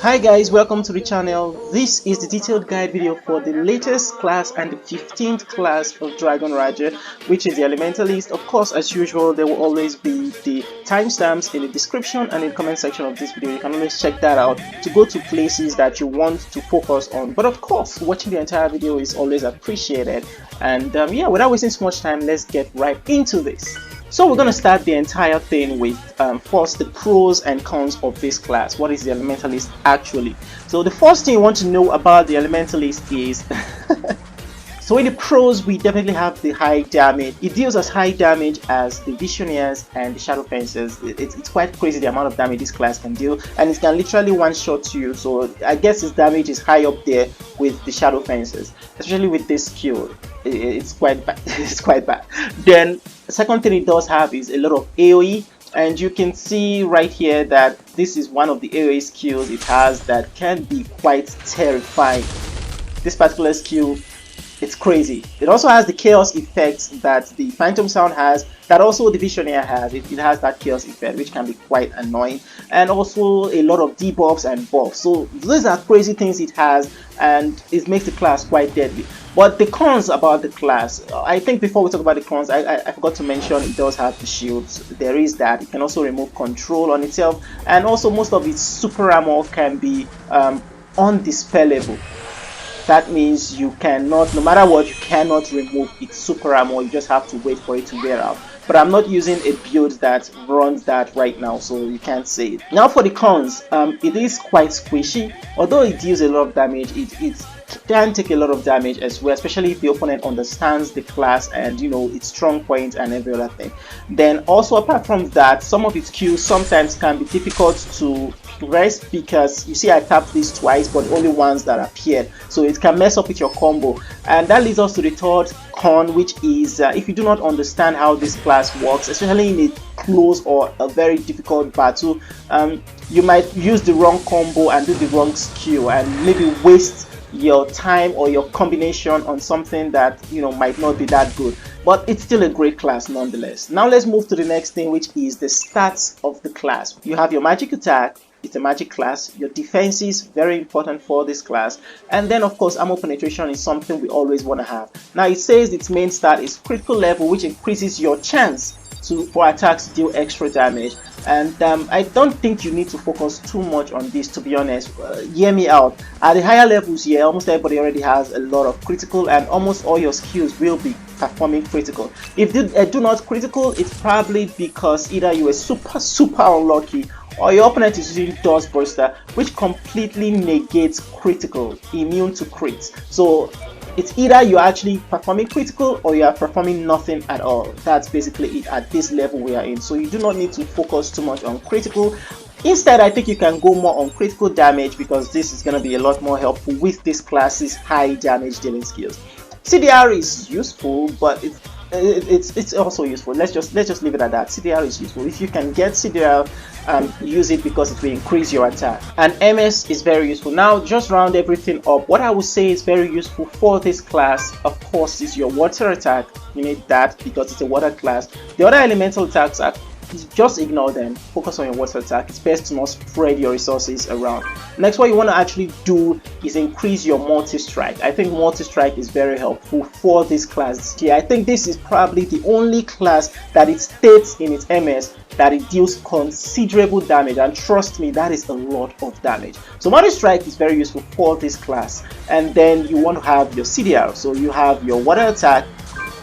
Hi guys, welcome to the channel. This is the detailed guide video for the latest class and the 15th class of Dragon Raja, which is the Elementalist. Of course, as usual, there will always be the timestamps in the description and in the comment section of this video. You can always check that out to go to places that you want to focus on. But of course, watching the entire video is always appreciated. And yeah, without wasting so much time, let's get right into this. So we're going to start the entire thing with first the pros and cons of this class. What is the Elementalist actually? So the first thing you want to know about the Elementalist is so in the pros, we definitely have the high damage. It deals as high damage as the Visionaries and the Shadow Fencers. It's quite crazy the amount of damage this class can deal, and it can literally one-shot you. So I guess its damage is high up there with the Shadow Fencers, especially with this skill. It's quite bad. It's quite bad. Then the second thing it does have is a lot of AoE, and you can see right here that this is one of the AoE skills it has that can be quite terrifying. This particular skill, it's crazy. It also has the chaos effects that the Phantom Sound has, that also the Visionaire has. It has that chaos effect, which can be quite annoying, and also a lot of debuffs and buffs. So these are crazy things it has, and it makes the class quite deadly. But the cons about the class, I think before we talk about the cons, I forgot to mention it does have the shields. There is that. It can also remove control on itself, and also most of its super armor can be undispellable. That means you cannot, no matter what, you cannot remove its super armor. You just have to wait for it to wear out. But I'm not using a build that runs that right now, so you can't say it. Now for the cons, it is quite squishy. Although it deals a lot of damage, it can take a lot of damage as well, especially if the opponent understands the class and its strong points and every other thing. Then also apart from that, some of its Qs sometimes can be difficult to rest, because you see I tapped this twice but only ones that appeared, so it can mess up with your combo. And that leads us to the third con, which is if you do not understand how this class works, especially in a close or a very difficult battle, you might use the wrong combo and do the wrong skill and maybe waste your time or your combination on something that might not be that good. But it's still a great class nonetheless. Now let's move to the next thing, which is the stats of the class. You have your magic attack. It's a magic class. Your defense is very important for this class, and then of course armor penetration is something we always want to have. Now it says its main stat is critical level, which increases your chance for attacks to deal extra damage. And I don't think you need to focus too much on this, to be honest. Hear me out. At the higher levels here, almost everybody already has a lot of critical, and almost all your skills will be performing critical. If they do not critical, it's probably because either you were super unlucky, or your opponent is using Dust Burster, which completely negates critical, immune to crits. So it's either you're actually performing critical or you are performing nothing at all. That's basically it at this level we are in. So you do not need to focus too much on critical. Instead, I think you can go more on critical damage, because this is going to be a lot more helpful with this class's high damage dealing skills. CDR is useful, but it's also useful. Let's just leave it at that. CDR is useful. If you can get CDR, use it, because it will increase your attack. And MS is very useful. Now just round everything up, what I would say is very useful for this class, of course, is your water attack. You need that because it's a water class. The other elemental attacks are just ignore them. Focus on your water attack. It's best to not spread your resources around. Next, what you want to actually do is increase your multi-strike. I think multi-strike is very helpful for this class. Yeah, I think this is probably the only class that it states in its MS that it deals considerable damage, and trust me, that is a lot of damage. So multi-strike is very useful for this class. And then you want to have your CDR. So you have your water attack,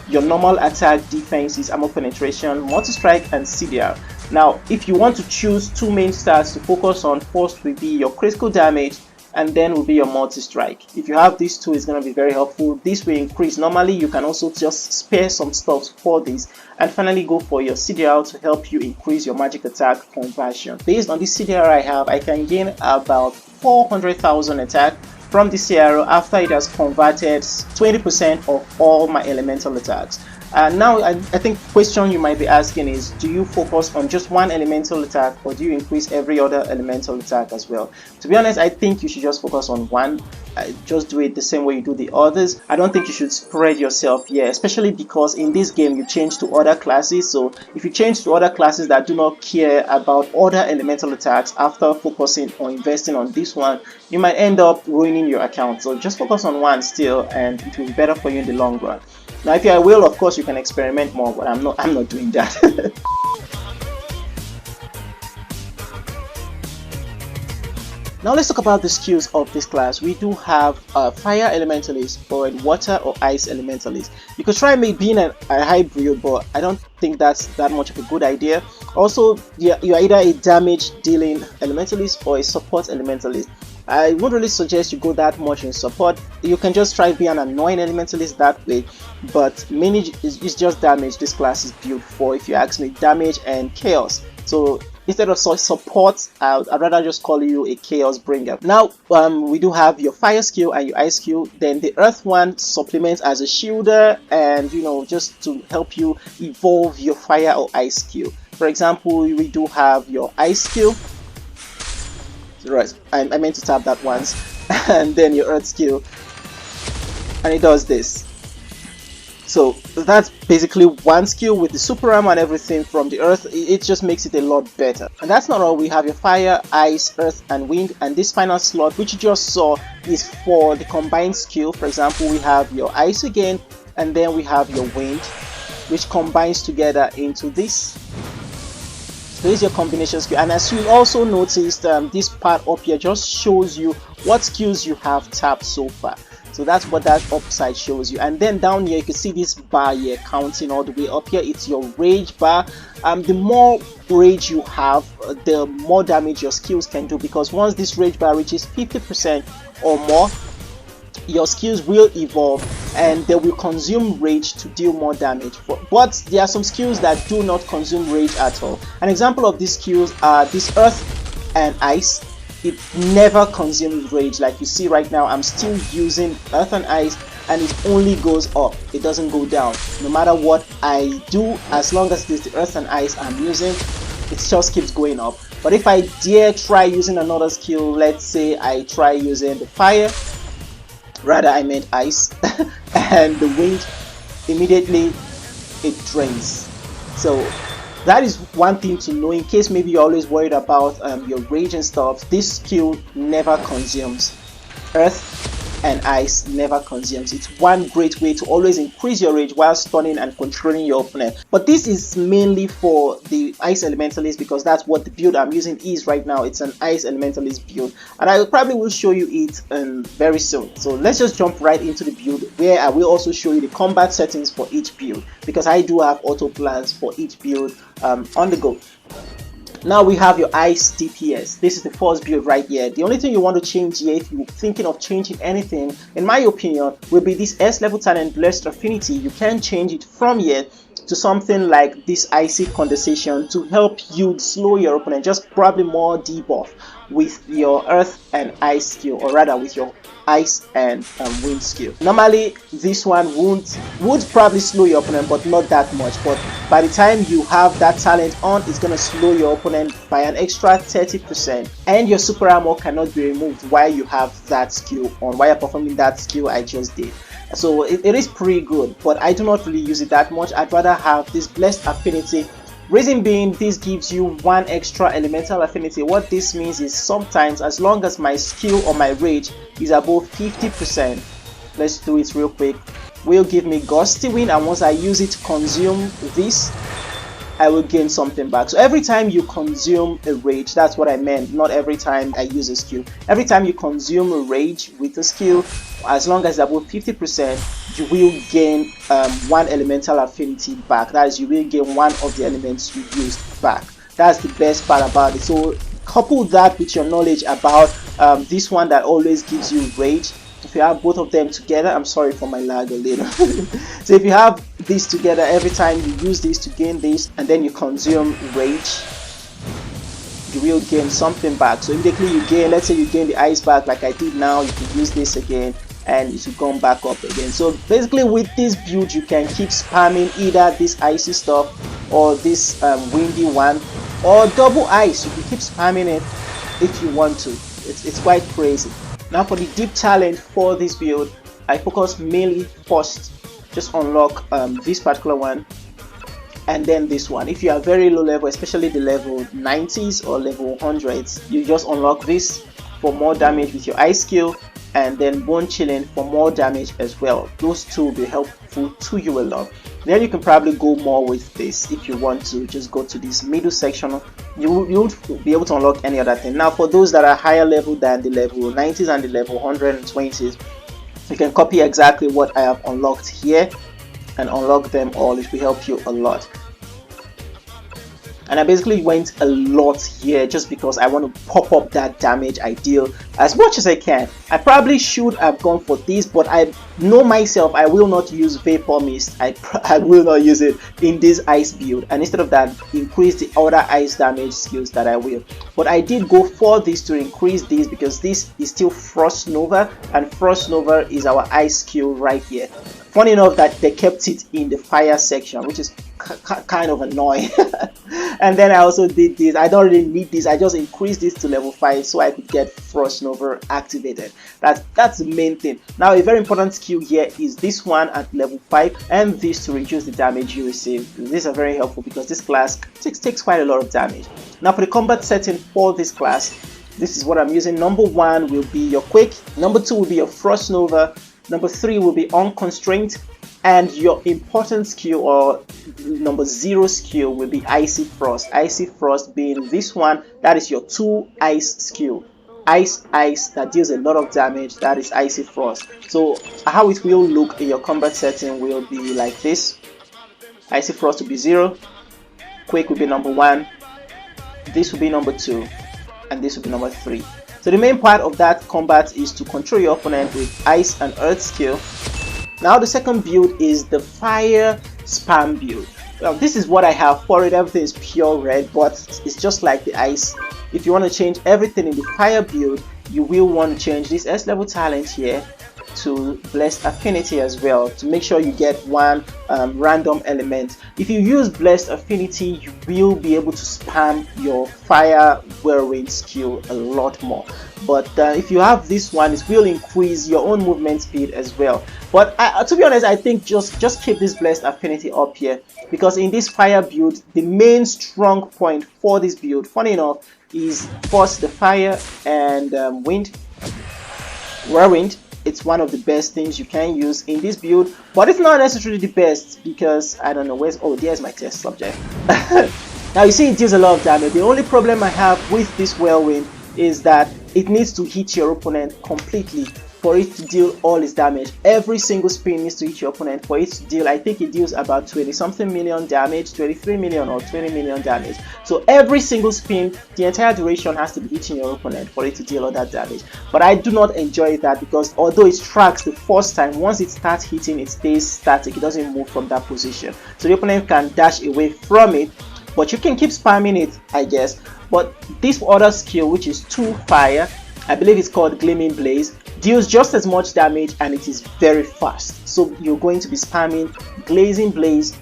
your normal attack, defenses, armor penetration, multi-strike, and CDR. Now, if you want to choose two main stats to focus on, first will be your critical damage, and then will be your multi-strike. If you have these two, it's going to be very helpful. This will increase. Normally, you can also just spare some stuff for this. And finally, go for your CDR to help you increase your magic attack conversion. Based on this CDR I have, I can gain about 400,000 attack from the CRO after it has converted 20% of all my elemental attacks. Now, I think question you might be asking is, do you focus on just one elemental attack, or do you increase every other elemental attack as well? To be honest, I think you should just focus on one. Just do it the same way you do the others. I don't think you should spread yourself here, especially because in this game you change to other classes. So if you change to other classes that do not care about other elemental attacks after focusing or investing on this one, you might end up ruining your account. So just focus on one still, and it will be better for you in the long run. Now, if you are will, of course, you can experiment more, but I'm not doing that. Now let's talk about the skills of this class. We do have a Fire Elementalist or a Water or Ice Elementalist. You could try being a hybrid, but I don't think that's that much of a good idea. Also, you're either a damage dealing Elementalist or a support Elementalist. I wouldn't really suggest you go that much in support. You can just try to be an annoying Elementalist that way, but mainly it's just damage this class is built for, if you ask me, damage and chaos. So instead of support, I'd rather just call you a chaos bringer. Now, we do have your fire skill and your ice skill. Then the earth one supplements as a shielder, and just to help you evolve your fire or ice skill. For example, we do have your ice skill. Right, I meant to tap that once. And then your earth skill, and it does this. So that's basically one skill with the super armor and everything from the earth. It just makes it a lot better. And that's not all. We have your fire, ice, earth, and wind. And this final slot, which you just saw, is for the combined skill. For example, we have your ice again, and then we have your wind, which combines together into this. So this is your combination skill. And as you also noticed, this part up here just shows you what skills you have tapped so far. So that's what that upside shows you. And then down here you can see this bar here counting all the way up here. It's your rage bar. The more rage you have, the more damage your skills can do, because once this rage bar reaches 50% or more, your skills will evolve and they will consume rage to deal more damage. But there are some skills that do not consume rage at all. An example of these skills are this earth and ice. It never consumes rage. Like you see right now, I'm still using earth and ice, and it only goes up. It doesn't go down. No matter what I do, as long as it's the earth and ice I'm using, it just keeps going up. But if I dare try using another skill, let's say I try using the fire, rather I meant ice, and the wind, immediately it drains. So that is one thing to know in case maybe you're always worried about your rage and stuff. This skill never consumes. Earth and ice never consumes. It's one great way to always increase your rage while stunning and controlling your opponent. But this is mainly for the ice elementalist, because that's what the build I'm using is right now. It's an ice elementalist build, and I probably will show you it very soon. So let's just jump right into the build, where I will also show you the combat settings for each build, because I do have auto plans for each build on the go. Now we have your ice DPS. This is the first build right here. The only thing you want to change here, if you're thinking of changing anything, in my opinion, will be this S level talent Blessed Affinity. You can change it from here to something like this icy condensation to help you slow your opponent, just probably more debuff with your earth and ice skill, or rather with your ice and wind skill. Normally this one would probably slow your opponent, but not that much. But by the time you have that talent on, it's going to slow your opponent by an extra 30%, and your super armor cannot be removed while you have that skill on, while you're performing that skill I just did. So it is pretty good, but I do not really use it that much. I'd rather have this Blessed Affinity. Reason being, this gives you one extra elemental affinity. What this means is sometimes, as long as my skill or my rage is above 50%, let's do it real quick, will give me Gusty Wind, and once I use it to consume this, I will gain something back. So every time you consume a rage, that's what I meant, not every time I use a skill. Every time you consume a rage with a skill, as long as it's above 50%, you will gain one elemental affinity back. That is, you will gain one of the elements you used back. That's the best part about it. So couple that with your knowledge about this one that always gives you rage. If you have both of them together, I'm sorry for my lag a little. So if you have these together, every time you use this to gain this, and then you consume rage, you will gain something back. So immediately you gain, let's say you gain the ice back like I did now, you can use this again, and it will come back up again. So basically with this build you can keep spamming either this icy stuff or this windy one, or double ice. You can keep spamming it if you want to. It's quite crazy. Now for the deep challenge for this build, I focus mainly first, just unlock this particular one and then this one. If you are very low level, especially the level 90s or level 100s, you just unlock this for more damage with your ice skill, and then bone chilling for more damage as well. Those two will be helpful to you a lot. Then you can probably go more with this if you want to. Just go to this middle section. You won't be able to unlock any other thing. Now for those that are higher level than the level 90s and the level 120s, you can copy exactly what I have unlocked here and unlock them all. It will help you a lot. And I basically went a lot here just because I want to pop up that damage I deal as much as I can. I probably should have gone for this, but I know myself, I will not use Vapor Mist. I will not use it in this ice build, and instead of that increase the other ice damage skills that I will. But I did go for this to increase this because this is still Frost Nova, and Frost Nova is our ice skill right here. Funny enough that they kept it in the fire section, which is kind of annoying. And then I also did this. I don't really need this. I just increased this to level 5 so I could get Frost Nova activated. That's the main thing. Now a very important skill here is this one at level 5, and this to reduce the damage you receive. These are very helpful because this class takes quite a lot of damage. Now for the combat setting for this class, this is what I'm using. Number 1 will be your Quick. Number 2 will be your Frost Nova. Number 3 will be Unconstrained, and your important skill, or number 0 skill, will be Icy Frost. Icy Frost being this one, that is your 2 ice skill. Ice that deals a lot of damage, that is Icy Frost. So how it will look in your combat setting will be like this. Icy Frost will be 0, Quick will be number 1, this will be number 2, and this will be number 3. So the main part of that combat is to control your opponent with Ice and Earth skill. Now the second build is the Fire Spam build. Well, this is what I have for it. Everything is pure red, but it's just like the Ice. If you want to change everything in the Fire build, you will want to change this S level talent here to Blessed Affinity as well, to make sure you get one random element. If you use Blessed Affinity, you will be able to spam your Fire Whirlwind skill a lot more. But if you have this one, it will increase your own movement speed as well. But to be honest, I think just keep this Blessed Affinity up here, because in this Fire build, the main strong point for this build, funny enough, is first the Fire and Whirlwind. It's one of the best things you can use in this build, but it's not necessarily the best because I don't know where's. Oh, there's my test subject. Now you see it deals a lot of damage. The only problem I have with this Whirlwind is that it needs to hit your opponent completely for it to deal all its damage. Every single spin needs to hit your opponent for it to deal, I think it deals about 20 something million damage, 23 million or 20 million damage. So every single spin, the entire duration has to be hitting your opponent for it to deal all that damage. But I do not enjoy that because although it tracks the first time, once it starts hitting, it stays static. It doesn't move from that position. So the opponent can dash away from it, but you can keep spamming it, I guess. But this other skill, which is 2 Fire, I believe it's called Gleaming Blaze, deals just as much damage and it is very fast. So you're going to be spamming Glazing Blaze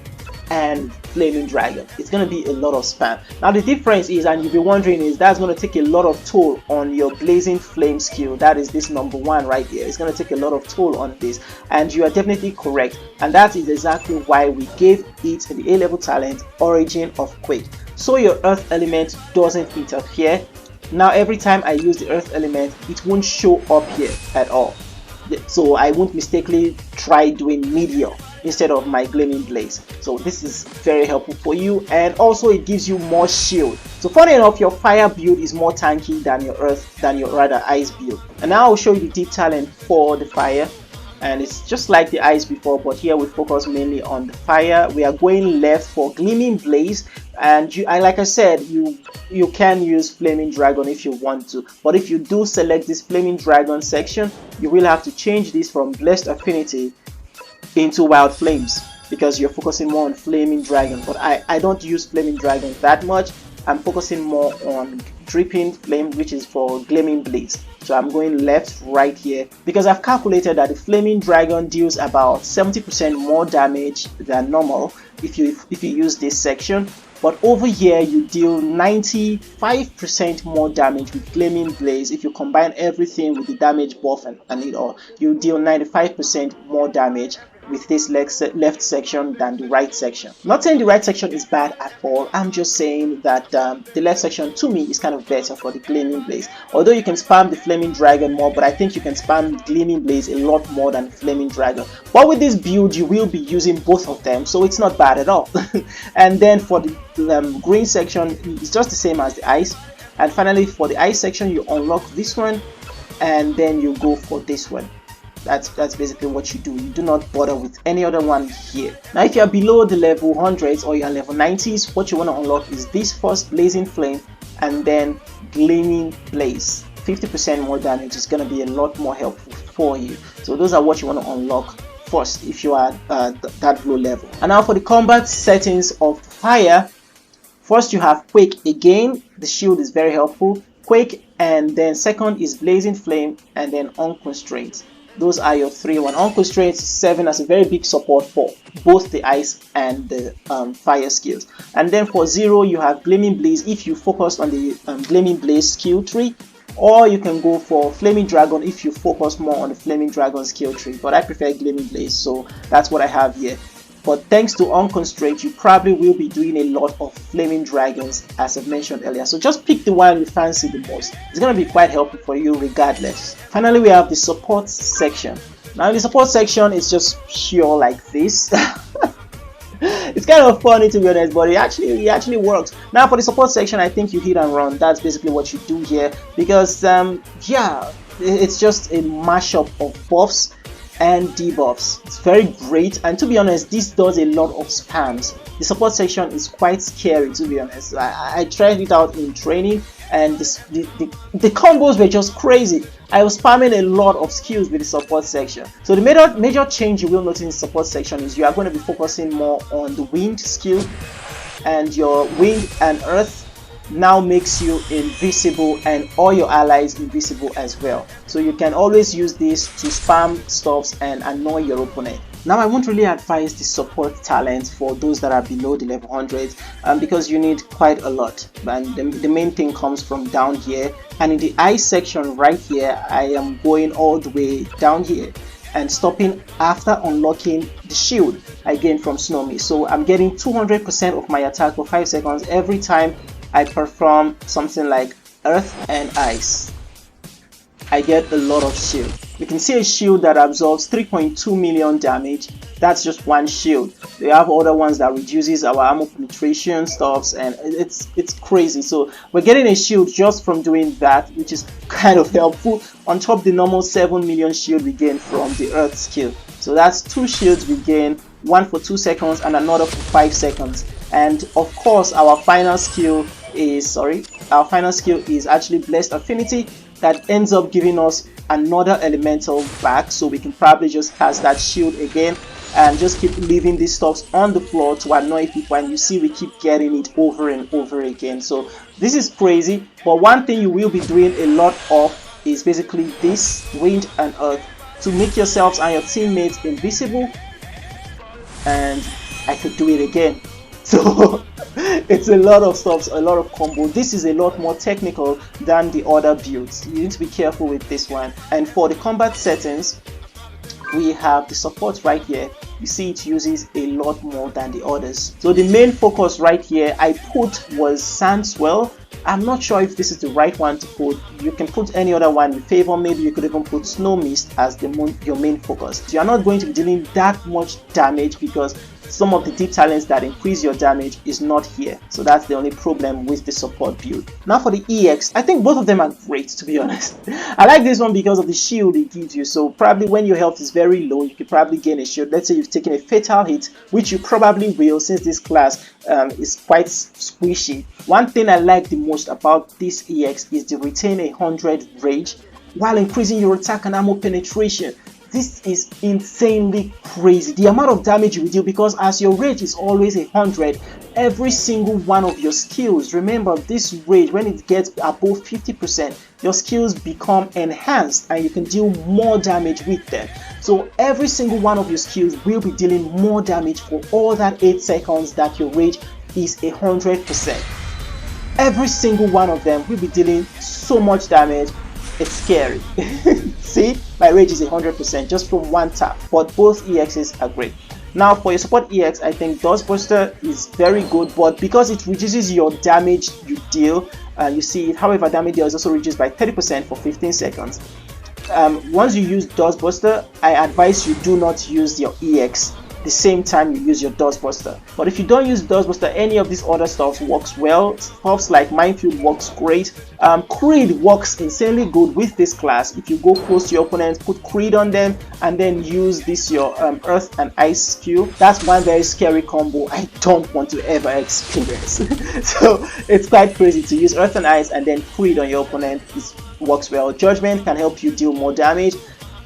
and Flaming Dragon. It's going to be a lot of spam. Now the difference is, and you'll be wondering, is that's going to take a lot of toll on your Blazing Flame skill. That is this number 1 right here. It's going to take a lot of toll on this, and you are definitely correct. And that is exactly why we gave it the A level talent, Origin of Quake. So your Earth element doesn't interfere. Now every time I use the Earth element, it won't show up here at all. So I won't mistakenly try doing Meteor instead of my Gleaming Blaze. So this is very helpful for you, and also it gives you more shield. So funny enough, your Fire build is more tanky than your Earth, than your rather Ice build. And now I'll show you the deep talent for the Fire. And it's just like the Ice before, but here we focus mainly on the Fire. We are going left for Gleaming Blaze, and like I said, you can use Flaming Dragon if you want to, but if you do select this Flaming Dragon section, you will have to change this from Blessed Affinity into Wild Flames because you're focusing more on Flaming Dragon. But I don't use Flaming Dragon that much. I'm focusing more on dripping flame, which is for gleaming blaze. So I'm going left, right here, because I've calculated that the flaming dragon deals about 70% more damage than normal if you use this section. But over here you deal 95% more damage with Gleaming Blaze. If you combine everything with the damage buff and it all, you deal 95% more damage with this left section than the right section. Not saying the right section is bad at all, I'm just saying that the left section to me is kind of better for the Gleaming Blaze. Although you can spam the Flaming Dragon more, but I think you can spam Gleaming Blaze a lot more than Flaming Dragon. But with this build you will be using both of them, so it's not bad at all. And then for the green section, it's just the same as the ice. And finally for the ice section, you unlock this one and then you go for this one. That's basically what you do. You do not bother with any other one here. Now if you are below the level 100s or you are level 90s, what you want to unlock is this first Blazing Flame and then Gleaming Blaze. 50% more damage is going to be a lot more helpful for you. So those are what you want to unlock first if you are that low level. And now for the combat settings of fire, first you have Quake again. The shield is very helpful. Quake, and then second is Blazing Flame, and then Unconstrained. Those are your 3-1. Unconstrained is serving as a very big support for both the ice and the fire skills. And then for 0 you have Gleaming Blaze if you focus on the Gleaming Blaze skill tree, or you can go for Flaming Dragon if you focus more on the Flaming Dragon skill tree, but I prefer Gleaming Blaze, so that's what I have here. But thanks to Unconstrained, you probably will be doing a lot of Flaming Dragons, as I've mentioned earlier. So just pick the one you fancy the most. It's going to be quite helpful for you regardless. Finally, we have the support section. Now, the support section is just pure like this. It's kind of funny to be honest, but it actually works. Now, for the support section, I think you hit and run. That's basically what you do here, because yeah, it's just a mashup of buffs and debuffs. It's very great, and to be honest, this does a lot of spams. The support section is quite scary, to be honest. I tried it out in training, and the combos were just crazy. I was spamming a lot of skills with the support section. So the major change you will notice in the support section is you are going to be focusing more on the wind skill, and your wind and earth now makes you invisible and all your allies invisible as well. So you can always use this to spam stuffs and annoy your opponent. Now I won't really advise the support talent for those that are below the level 100 because you need quite a lot, and the main thing comes from down here. And in the ice section right here, I am going all the way down here and stopping after unlocking the shield I gained from Snow Mist. So I'm getting 200% of my attack for 5 seconds every time I perform something like earth and ice. I get a lot of shield. You can see a shield that absorbs 3.2 million damage. That's just one shield. They have other ones that reduces our armor penetration stuffs, and it's crazy. So we're getting a shield just from doing that, which is kind of helpful. On top of the normal 7 million shield we gain from the earth skill. So that's 2 shields we gain, one for 2 seconds and another for 5 seconds. And of course our final skill is actually Blessed Affinity, that ends up giving us another elemental back, so we can probably just cast that shield again and just keep leaving these stuffs on the floor to annoy people, and you see we keep getting it over and over again. So this is crazy. But one thing you will be doing a lot of is basically this wind and earth to make yourselves and your teammates invisible, and I could do it again. So it's a lot of stuff, a lot of combo. This is a lot more technical than the other builds. You need to be careful with this one. And for the combat settings, we have the support right here. You see it uses a lot more than the others. So the main focus right here I put was Sandswell. I'm not sure if this is the right one to put. You can put any other one in favor. Maybe you could even put Snow Mist as your main focus. So you're not going to be dealing that much damage because some of the deep talents that increase your damage is not here. So that's the only problem with the support build. Now for the EX, I think both of them are great, to be honest. I like this one because of the shield it gives you. So probably when your health is very low, you could probably gain a shield. Let's say you've taken a fatal hit, which you probably will since this class is quite squishy. One thing I like the most about this EX is the retain 100 rage while increasing your attack and armor penetration. This is insanely crazy, the amount of damage you deal, because as your rage is always 100, every single one of your skills. Remember, this rage, when it gets above 50%, your skills become enhanced and you can deal more damage with them. So every single one of your skills will be dealing more damage for all that 8 seconds that your rage is 100%. Every single one of them will be dealing so much damage. It's scary. See, my rage is 100% just from one tap, but both EXs are great. Now for your support EX, I think Dustbuster is very good, but because it reduces your damage you deal, you see it, however, damage deal is also reduced by 30% for 15 seconds. Once you use Dustbuster, I advise you do not use your EX the same time you use your Dustbuster. But if you don't use Dustbuster, any of these other stuff works well. Stuffs like Minefield works great. Creed works insanely good with this class. If you go close to your opponents, put Creed on them, and then use this your Earth and Ice skill. That's one very scary combo I don't want to ever experience. So it's quite crazy to use Earth and Ice and then Creed on your opponent. It works well. Judgment can help you deal more damage.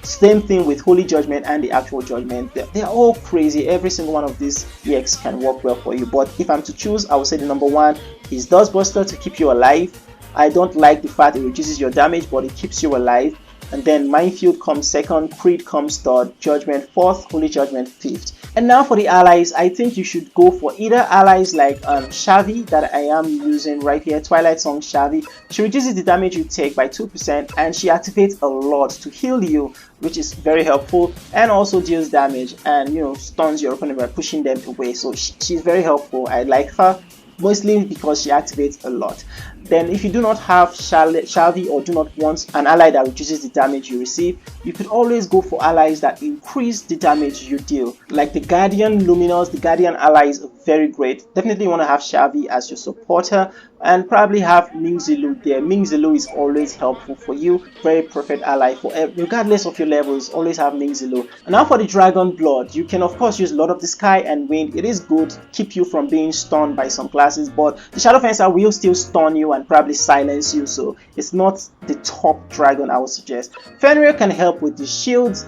Same thing with Holy Judgment and the actual Judgment. They're all crazy. Every single one of these EX can work well for you. But if I'm to choose, I would say the number one is Dustbuster to keep you alive. I don't like the fact it reduces your damage, but it keeps you alive. And then Minefield comes second, Creed comes third, Judgment fourth, Holy Judgment fifth. And now for the allies, I think you should go for either allies like Shavi that I am using right here, Twilight Song Shavi. She reduces the damage you take by 2% and she activates a lot to heal you, which is very helpful, and also deals damage and, you know, stuns your opponent by pushing them away. So she's very helpful. I like her mostly because she activates a lot. Then if you do not have Shavi or do not want an ally that reduces the damage you receive, you could always go for allies that increase the damage you deal. Like the Guardian Luminous, the Guardian allies are very great. Definitely want to have Shavi as your supporter and probably have Mingzilu there. Mingzilu is always helpful for you. Very perfect ally for regardless of your levels, always have Mingzilu. And now for the Dragon Blood, you can of course use Lord of the Sky and Wind. It is good, keep you from being stunned by some classes, but the Shadow Fencer will still stun you and probably silence you, so it's not the top dragon I would suggest. Fenrir can help with the shields,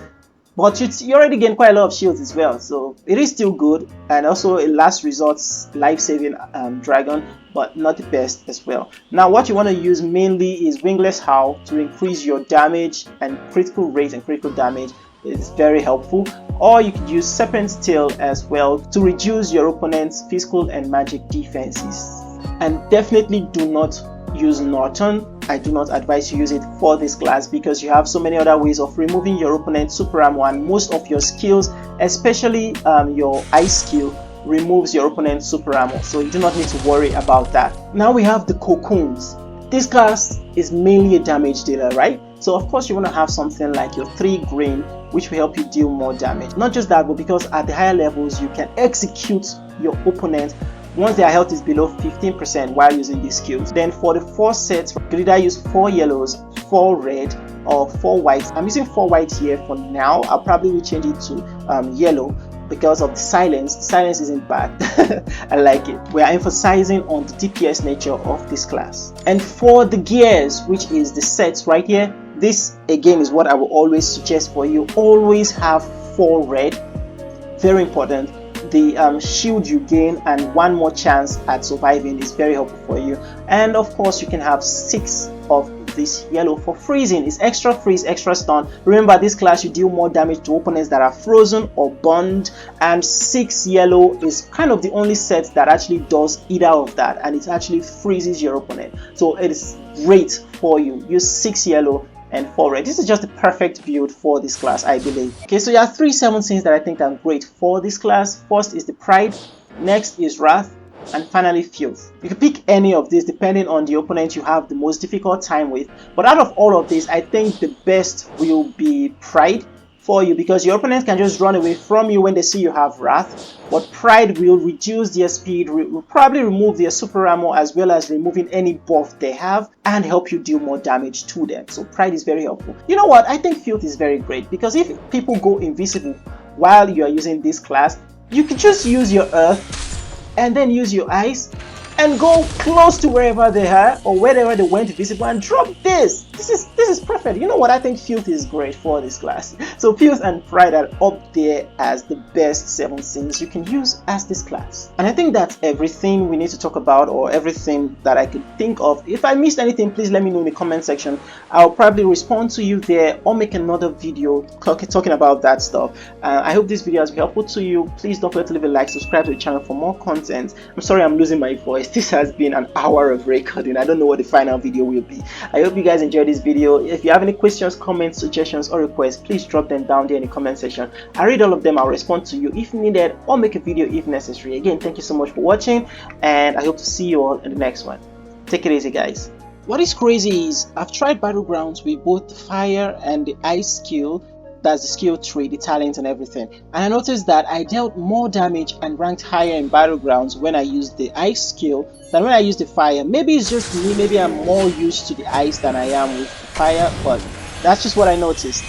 but you already gain quite a lot of shields as well, so it is still good, and also a last resort life-saving dragon, but not the best as well. Now what you want to use mainly is Wingless Howl to increase your damage and critical rate and critical damage. It's very helpful. Or you could use Serpent's Tail as well to reduce your opponent's physical and magic defenses. And definitely do not use Norton. I do not advise you use it for this class because you have so many other ways of removing your opponent's super ammo, and most of your skills, especially your ice skill, removes your opponent's super ammo, so you do not need to worry about that. Now we have the Cocoons. This class is mainly a damage dealer, right? So of course you want to have something like your 3 green, which will help you deal more damage. Not just that, but because at the higher levels you can execute your opponent once their health is below 15% while using these skills. Then for the 4 sets, you could either use 4 yellows, 4 red, or 4 whites. I'm using 4 white here for now. I'll probably change it to yellow because of the silence. The silence isn't bad. I like it. We are emphasizing on the DPS nature of this class. And for the gears, which is the sets right here, this again is what I will always suggest for you. Always have 4 red. Very important. The shield you gain and 1 more chance at surviving is very helpful for you. And of course you can have 6 of this yellow for freezing. It's extra freeze, extra stun. Remember, this class you deal more damage to opponents that are frozen or burned, and 6 yellow is kind of the only set that actually does either of that, and it actually freezes your opponent. So it is great for you. Use 6 yellow and 4 red. This is just the perfect build for this class, I believe. Okay, so there are 3 17s that I think are great for this class. First is the Pride, next is Wrath, and finally Filth. You can pick any of these depending on the opponent you have the most difficult time with, but out of all of these, I think the best will be Pride for you, because your opponent can just run away from you when they see you have Wrath, but Pride will reduce their speed, will probably remove their super ammo, as well as removing any buff they have, and help you deal more damage to them. So Pride is very helpful. You know what, I think Filth is very great, because if people go invisible while you are using this class, you can just use your Earth and then use your Ice and go close to wherever they are or wherever they went visible and drop this. This is perfect. You know what? I think Filth is great for this class. So Filth and Pride are up there as the best 7 scenes you can use as this class. And I think that's everything we need to talk about, or everything that I could think of. If I missed anything, please let me know in the comment section. I'll probably respond to you there or make another video talking about that stuff. I hope this video has been helpful to you. Please don't forget to leave a like, subscribe to the channel for more content. I'm sorry I'm losing my voice. This has been an hour of recording. I don't know what the final video will be. I hope you guys enjoyed this video. If you have any questions, comments, suggestions, or requests, please drop them down there in the comment section. I read all of them. I'll respond to you if needed, or make a video if necessary. Again, thank you so much for watching, and I hope to see you all in the next one. Take it easy, guys. What is crazy is I've tried Battlegrounds with both the fire and the ice skill. That's the skill tree, the talent, and everything. And I noticed that I dealt more damage and ranked higher in Battlegrounds when I used the ice skill than when I used the fire. Maybe it's just me, maybe I'm more used to the ice than I am with the fire, but that's just what I noticed.